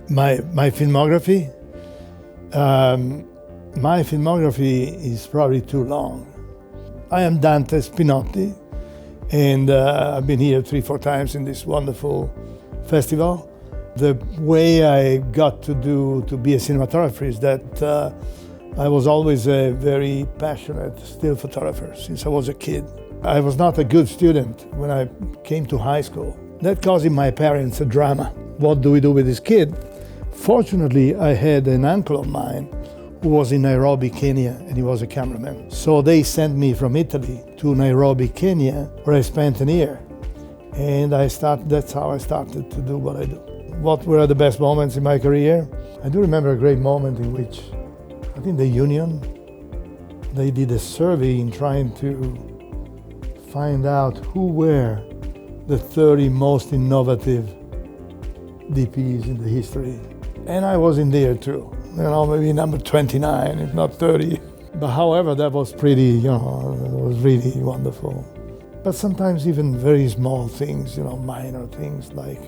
My filmography? My filmography is probably too long. I am Dante Spinotti, and I've been here 3-4 times in this wonderful festival. The way I got to be a cinematographer is that I was always a very passionate still photographer since I was a kid. I was not a good student when I came to high school. That caused my parents a drama. What do we do with this kid? Fortunately, I had an uncle of mine who was in Nairobi, Kenya, and he was a cameraman. So they sent me from Italy to Nairobi, Kenya, where I spent a year. And that's how I started to do what I do. What were the best moments in my career? I do remember a great moment in which I think the union, they did a survey in trying to find out who were the 30 most innovative DPs in the history. And I was in there too, maybe number 29, if not 30. But however, that was pretty, it was really wonderful. But sometimes even very small things, minor things, like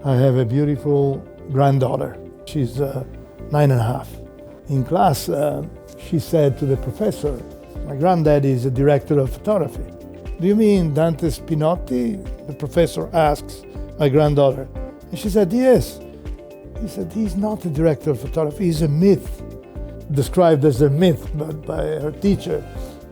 I have a beautiful granddaughter. She's 9.5. In class, she said to the professor, "My granddad is a director of photography." "Do you mean Dante Spinotti?" the professor asks my granddaughter. And she said, "Yes." He said, "He's not a director of photography, he's a myth." Described as a myth, but by her teacher.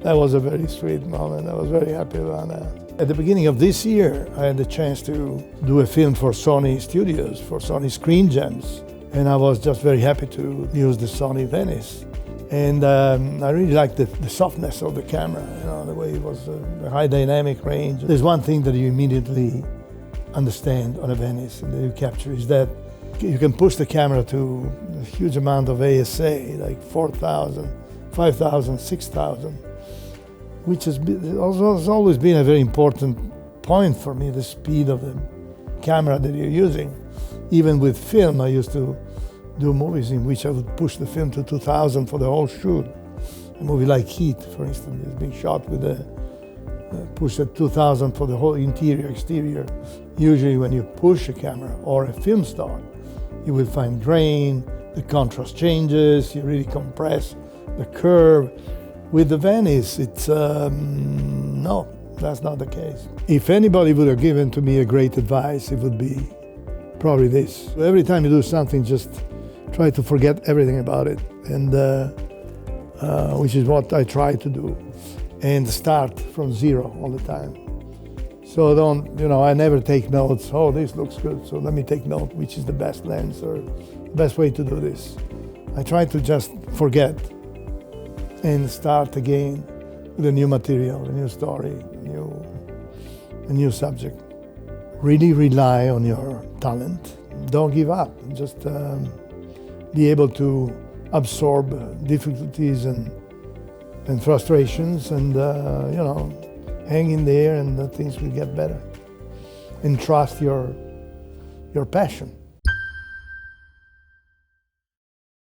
That was a very sweet moment. I was very happy about that. At the beginning of this year, I had the chance to do a film for Sony Studios, for Sony Screen Gems. And I was just very happy to use the Sony Venice. And I really liked the softness of the camera, the way it was, the high dynamic range. There's one thing that you immediately understand on a Venice and that you capture is that you can push the camera to a huge amount of ASC, like 4,000, 5,000, 6,000, which has always been a very important point for me, the speed of the camera that you're using. Even with film, I used to do movies in which I would push the film to 2,000 for the whole shoot. A movie like Heat, for instance, is being shot with a push at 2,000 for the whole interior, exterior. Usually when you push a camera or a film stock, you will find grain, the contrast changes, you really compress the curve. With the Venice, it's, no, that's not the case. If anybody would have given to me a great advice, it would be probably this. Every time you do something, just try to forget everything about it, and which is what I try to do, and start from zero all the time. So I never take notes, oh, this looks good, so let me take note, which is the best lens or the best way to do this. I try to just forget and start again with a new material, a new story, a new subject. Really rely on your talent. Don't give up. Just be able to absorb difficulties and frustrations, and hang in there, and things will get better. And trust your passion.